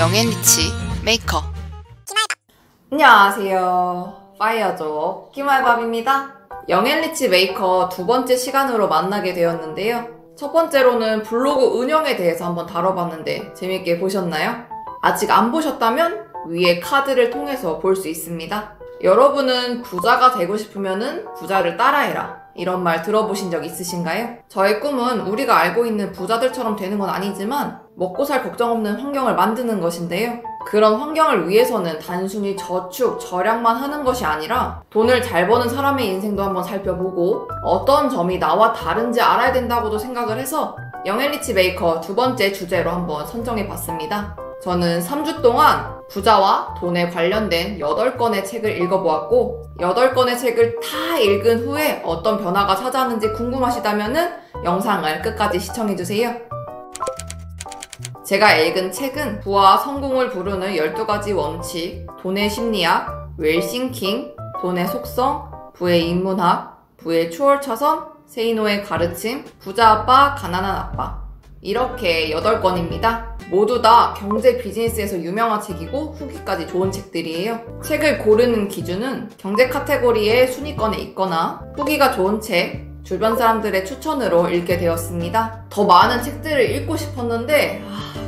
영앤리치 메이커. 안녕하세요. 파이어족 키말밥입니다. 영앤리치 메이커 두 번째 시간으로 만나게 되었는데요. 첫 번째로는 블로그 운영에 대해서 한번 다뤄봤는데 재밌게 보셨나요? 아직 안 보셨다면 위에 카드를 통해서 볼 수 있습니다. 여러분은 부자가 되고 싶으면은 부자를 따라해라, 이런 말 들어보신 적 있으신가요? 저의 꿈은 우리가 알고 있는 부자들처럼 되는 건 아니지만 먹고 살 걱정 없는 환경을 만드는 것인데요. 그런 환경을 위해서는 단순히 저축, 절약만 하는 것이 아니라 돈을 잘 버는 사람의 인생도 한번 살펴보고 어떤 점이 나와 다른지 알아야 된다고도 생각을 해서 영앤리치 메이커 두 번째 주제로 한번 선정해봤습니다. 저는 3주 동안 부자와 돈에 관련된 8권의 책을 읽어보았고 8권의 책을 다 읽은 후에 어떤 변화가 찾아왔는지 궁금하시다면 영상을 끝까지 시청해주세요. 제가 읽은 책은 부와 성공을 부르는 12가지 원칙, 돈의 심리학, 웰싱킹, 돈의 속성, 부의 인문학, 부의 추월차선, 세이노의 가르침, 부자 아빠, 가난한 아빠, 이렇게 8권입니다. 모두 다 경제 비즈니스에서 유명한 책이고 후기까지 좋은 책들이에요. 책을 고르는 기준은 경제 카테고리의 순위권에 있거나 후기가 좋은 책, 주변 사람들의 추천으로 읽게 되었습니다. 더 많은 책들을 읽고 싶었는데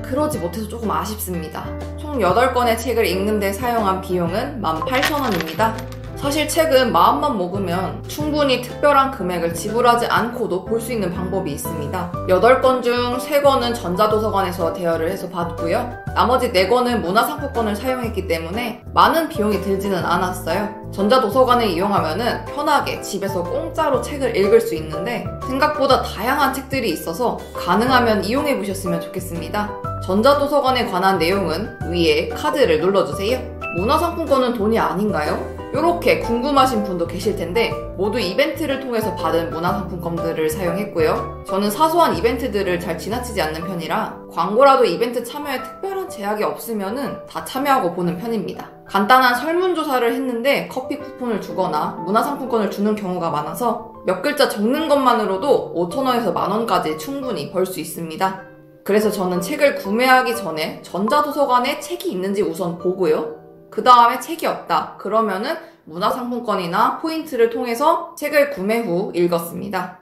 그러지 못해서 조금 아쉽습니다. 총 8권의 책을 읽는 데 사용한 비용은 18,000원입니다. 사실 책은 마음만 먹으면 충분히 특별한 금액을 지불하지 않고도 볼 수 있는 방법이 있습니다. 8권 중 3권은 전자도서관에서 대여를 해서 봤고요. 나머지 4권은 문화상품권을 사용했기 때문에 많은 비용이 들지는 않았어요. 전자도서관을 이용하면 편하게 집에서 공짜로 책을 읽을 수 있는데 생각보다 다양한 책들이 있어서 가능하면 이용해보셨으면 좋겠습니다. 전자도서관에 관한 내용은 위에 카드를 눌러주세요. 문화상품권은 돈이 아닌가요? 이렇게 궁금하신 분도 계실 텐데 모두 이벤트를 통해서 받은 문화상품권들을 사용했고요. 저는 사소한 이벤트들을 잘 지나치지 않는 편이라 광고라도 이벤트 참여에 특별한 제약이 없으면 다 참여하고 보는 편입니다. 간단한 설문조사를 했는데 커피 쿠폰을 주거나 문화상품권을 주는 경우가 많아서 몇 글자 적는 것만으로도 5,000원에서 10,000원까지 충분히 벌 수 있습니다. 그래서 저는 책을 구매하기 전에 전자도서관에 책이 있는지 우선 보고요. 그 다음에 책이 없다 그러면은 문화상품권이나 포인트를 통해서 책을 구매 후 읽었습니다.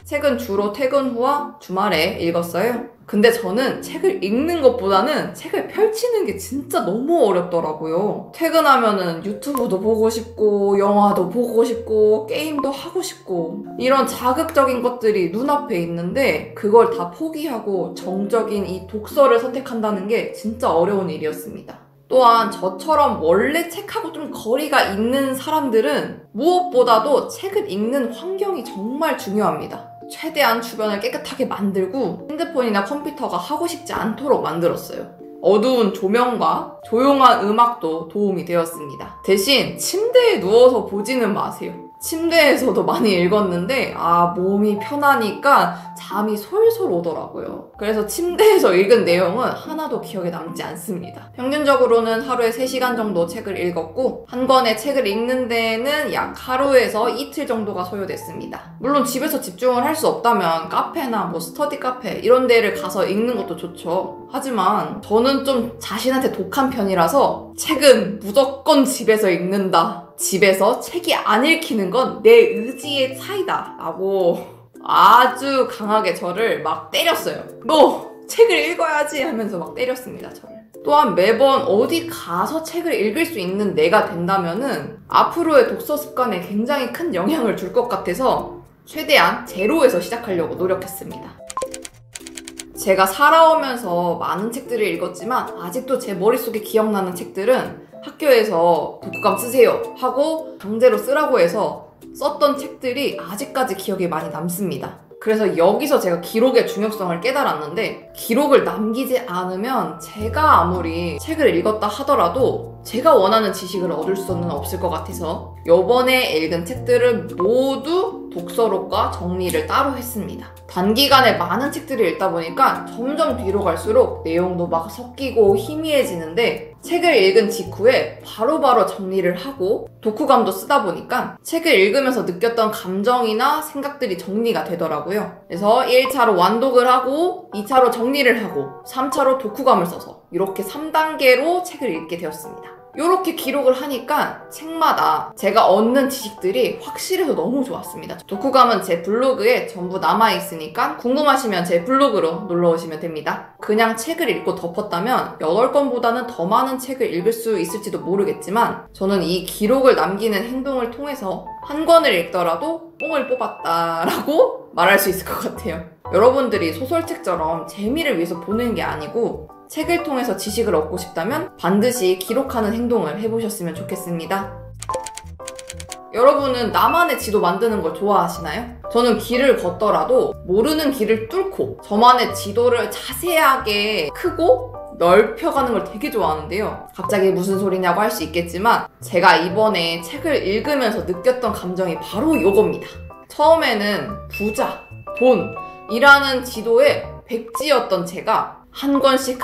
책은 주로 퇴근 후와 주말에 읽었어요. 근데 저는 책을 읽는 것보다는 책을 펼치는 게 진짜 너무 어렵더라고요. 퇴근하면은 유튜브도 보고 싶고 영화도 보고 싶고 게임도 하고 싶고 이런 자극적인 것들이 눈앞에 있는데 그걸 다 포기하고 정적인 이 독서를 선택한다는 게 진짜 어려운 일이었습니다. 또한 저처럼 원래 책하고 좀 거리가 있는 사람들은 무엇보다도 책을 읽는 환경이 정말 중요합니다. 최대한 주변을 깨끗하게 만들고 핸드폰이나 컴퓨터가 하고 싶지 않도록 만들었어요. 어두운 조명과 조용한 음악도 도움이 되었습니다. 대신 침대에 누워서 보지는 마세요. 침대에서도 많이 읽었는데 몸이 편하니까 잠이 솔솔 오더라고요. 그래서 침대에서 읽은 내용은 하나도 기억에 남지 않습니다. 평균적으로는 하루에 3시간 정도 책을 읽었고 한 권의 책을 읽는 데에는 약 하루에서 이틀 정도가 소요됐습니다. 물론 집에서 집중을 할 수 없다면 카페나 스터디 카페 이런 데를 가서 읽는 것도 좋죠. 하지만 저는 좀 자신한테 독한 편이라서 책은 무조건 집에서 읽는다. 집에서 책이 안 읽히는 건 내 의지의 차이다 라고 아주 강하게 저를 막 때렸어요. 너 책을 읽어야지 하면서 막 때렸습니다, 저를. 또한 매번 어디 가서 책을 읽을 수 있는 내가 된다면은 앞으로의 독서 습관에 굉장히 큰 영향을 줄 것 같아서 최대한 제로에서 시작하려고 노력했습니다. 제가 살아오면서 많은 책들을 읽었지만 아직도 제 머릿속에 기억나는 책들은 학교에서 독후감 쓰세요 하고 강제로 쓰라고 해서 썼던 책들이 아직까지 기억에 많이 남습니다. 그래서 여기서 제가 기록의 중요성을 깨달았는데 기록을 남기지 않으면 제가 아무리 책을 읽었다 하더라도 제가 원하는 지식을 얻을 수는 없을 것 같아서 요번에 읽은 책들은 모두 독서록과 정리를 따로 했습니다. 단기간에 많은 책들을 읽다 보니까 점점 뒤로 갈수록 내용도 막 섞이고 희미해지는데 책을 읽은 직후에 바로바로 정리를 하고 독후감도 쓰다 보니까 책을 읽으면서 느꼈던 감정이나 생각들이 정리가 되더라고요. 그래서 1차로 완독을 하고 2차로 정리를 하고 3차로 독후감을 써서 이렇게 3단계로 책을 읽게 되었습니다. 이렇게 기록을 하니까 책마다 제가 얻는 지식들이 확실해서 너무 좋았습니다. 독후감은 제 블로그에 전부 남아있으니까 궁금하시면 제 블로그로 놀러오시면 됩니다. 그냥 책을 읽고 덮었다면 8권보다는 더 많은 책을 읽을 수 있을지도 모르겠지만 저는 이 기록을 남기는 행동을 통해서 한 권을 읽더라도 뽕을 뽑았다라고 말할 수 있을 것 같아요. 여러분들이 소설책처럼 재미를 위해서 보는 게 아니고 책을 통해서 지식을 얻고 싶다면 반드시 기록하는 행동을 해보셨으면 좋겠습니다. 여러분은 나만의 지도 만드는 걸 좋아하시나요? 저는 길을 걷더라도 모르는 길을 뚫고 저만의 지도를 자세하게 크고 넓혀가는 걸 되게 좋아하는데요. 갑자기 무슨 소리냐고 할 수 있겠지만 제가 이번에 책을 읽으면서 느꼈던 감정이 바로 이겁니다. 처음에는 부자, 돈이라는 지도에 백지였던 제가 한 권씩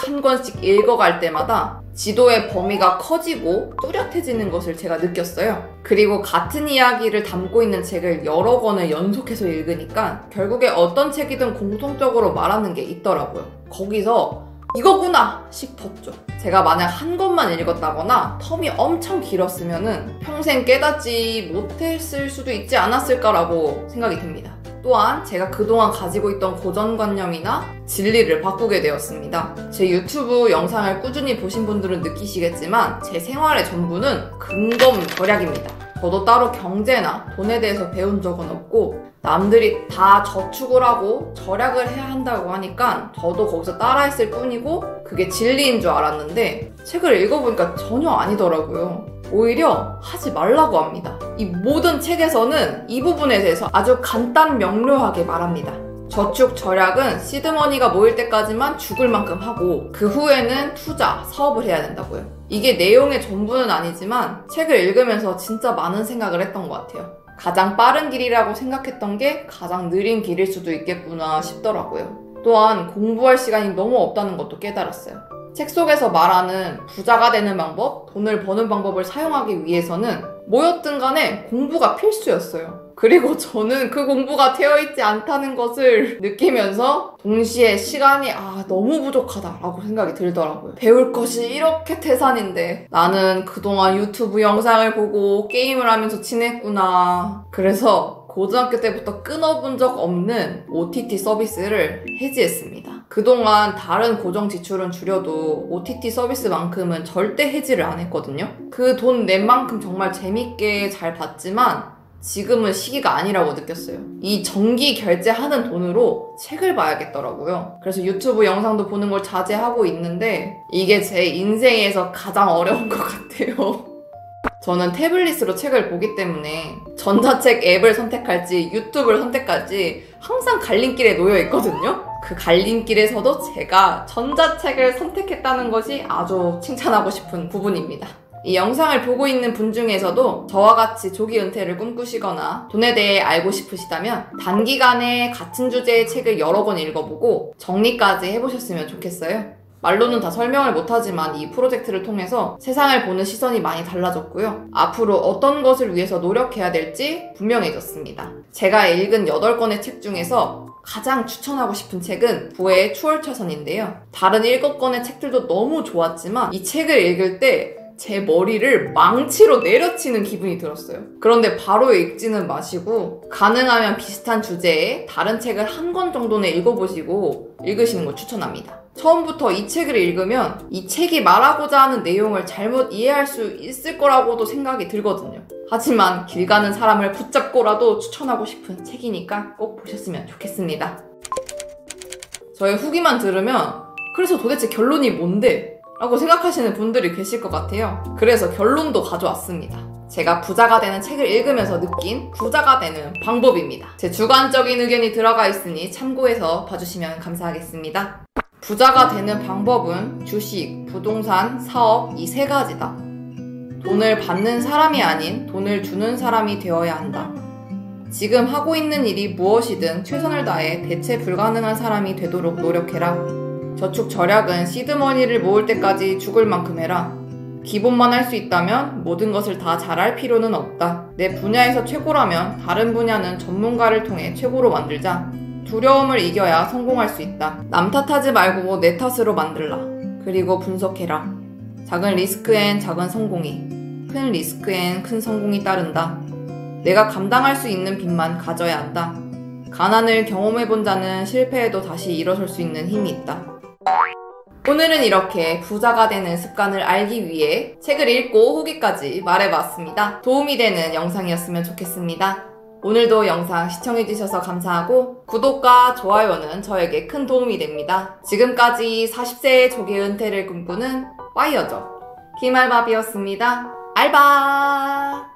읽어갈 때마다 지도의 범위가 커지고 뚜렷해지는 것을 제가 느꼈어요. 그리고 같은 이야기를 담고 있는 책을 여러 권을 연속해서 읽으니까 결국에 어떤 책이든 공통적으로 말하는 게 있더라고요. 거기서 이거구나! 싶었죠. 제가 만약 한 권만 읽었다거나 텀이 엄청 길었으면 평생 깨닫지 못했을 수도 있지 않았을까라고 생각이 듭니다. 또한 제가 그동안 가지고 있던 고정관념이나 진리를 바꾸게 되었습니다. 제 유튜브 영상을 꾸준히 보신 분들은 느끼시겠지만 제 생활의 전부는 근검 절약입니다. 저도 따로 경제나 돈에 대해서 배운 적은 없고 남들이 다 저축을 하고 절약을 해야 한다고 하니까 저도 거기서 따라했을 뿐이고 그게 진리인 줄 알았는데 책을 읽어보니까 전혀 아니더라고요. 오히려 하지 말라고 합니다. 이 모든 책에서는 이 부분에 대해서 아주 간단 명료하게 말합니다. 저축, 절약은 시드머니가 모일 때까지만 죽을 만큼 하고 그 후에는 투자, 사업을 해야 된다고요. 이게 내용의 전부는 아니지만 책을 읽으면서 진짜 많은 생각을 했던 것 같아요. 가장 빠른 길이라고 생각했던 게 가장 느린 길일 수도 있겠구나 싶더라고요. 또한 공부할 시간이 너무 없다는 것도 깨달았어요. 책 속에서 말하는 부자가 되는 방법, 돈을 버는 방법을 사용하기 위해서는 뭐였든 간에 공부가 필수였어요. 그리고 저는 그 공부가 되어있지 않다는 것을 느끼면서 동시에 시간이 너무 부족하다라고 생각이 들더라고요. 배울 것이 이렇게 태산인데 나는 그동안 유튜브 영상을 보고 게임을 하면서 지냈구나. 그래서 고등학교 때부터 끊어본 적 없는 OTT 서비스를 해지했습니다. 그동안 다른 고정 지출은 줄여도 OTT 서비스만큼은 절대 해지를 안 했거든요. 그 돈 낸 만큼 정말 재밌게 잘 봤지만 지금은 시기가 아니라고 느꼈어요. 이 정기 결제하는 돈으로 책을 봐야겠더라고요. 그래서 유튜브 영상도 보는 걸 자제하고 있는데 이게 제 인생에서 가장 어려운 것 같아요. 저는 태블릿으로 책을 보기 때문에 전자책 앱을 선택할지 유튜브를 선택할지 항상 갈림길에 놓여 있거든요. 그 갈림길에서도 제가 전자책을 선택했다는 것이 아주 칭찬하고 싶은 부분입니다. 이 영상을 보고 있는 분 중에서도 저와 같이 조기 은퇴를 꿈꾸시거나 돈에 대해 알고 싶으시다면 단기간에 같은 주제의 책을 여러 권 읽어보고 정리까지 해보셨으면 좋겠어요. 말로는 다 설명을 못하지만 이 프로젝트를 통해서 세상을 보는 시선이 많이 달라졌고요. 앞으로 어떤 것을 위해서 노력해야 될지 분명해졌습니다. 제가 읽은 8권의 책 중에서 가장 추천하고 싶은 책은 부의 추월차선인데요. 다른 7권의 책들도 너무 좋았지만 이 책을 읽을 때 제 머리를 망치로 내려치는 기분이 들었어요. 그런데 바로 읽지는 마시고 가능하면 비슷한 주제의 다른 책을 한 권 정도는 읽어보시고 읽으시는 걸 추천합니다. 처음부터 이 책을 읽으면 이 책이 말하고자 하는 내용을 잘못 이해할 수 있을 거라고도 생각이 들거든요. 하지만 길 가는 사람을 붙잡고라도 추천하고 싶은 책이니까 꼭 보셨으면 좋겠습니다. 저의 후기만 들으면 그래서 도대체 결론이 뭔데? 라고 생각하시는 분들이 계실 것 같아요. 그래서 결론도 가져왔습니다. 제가 부자가 되는 책을 읽으면서 느낀 부자가 되는 방법입니다. 제 주관적인 의견이 들어가 있으니 참고해서 봐주시면 감사하겠습니다. 부자가 되는 방법은 주식, 부동산, 사업 이 3가지다. 돈을 받는 사람이 아닌 돈을 주는 사람이 되어야 한다. 지금 하고 있는 일이 무엇이든 최선을 다해 대체 불가능한 사람이 되도록 노력해라. 저축 절약은 시드머니를 모을 때까지 죽을 만큼 해라. 기본만 할 수 있다면 모든 것을 다 잘할 필요는 없다. 내 분야에서 최고라면 다른 분야는 전문가를 통해 최고로 만들자. 두려움을 이겨야 성공할 수 있다. 남 탓하지 말고 내 탓으로 만들라. 그리고 분석해라. 작은 리스크엔 작은 성공이, 큰 리스크엔 큰 성공이 따른다. 내가 감당할 수 있는 빚만 가져야 한다. 가난을 경험해본 자는 실패해도 다시 일어설 수 있는 힘이 있다. 오늘은 이렇게 부자가 되는 습관을 알기 위해 책을 읽고 후기까지 말해봤습니다. 도움이 되는 영상이었으면 좋겠습니다. 오늘도 영상 시청해주셔서 감사하고 구독과 좋아요는 저에게 큰 도움이 됩니다. 지금까지 40세의 조기 은퇴를 꿈꾸는 파이어족 김알바비였습니다. 알바!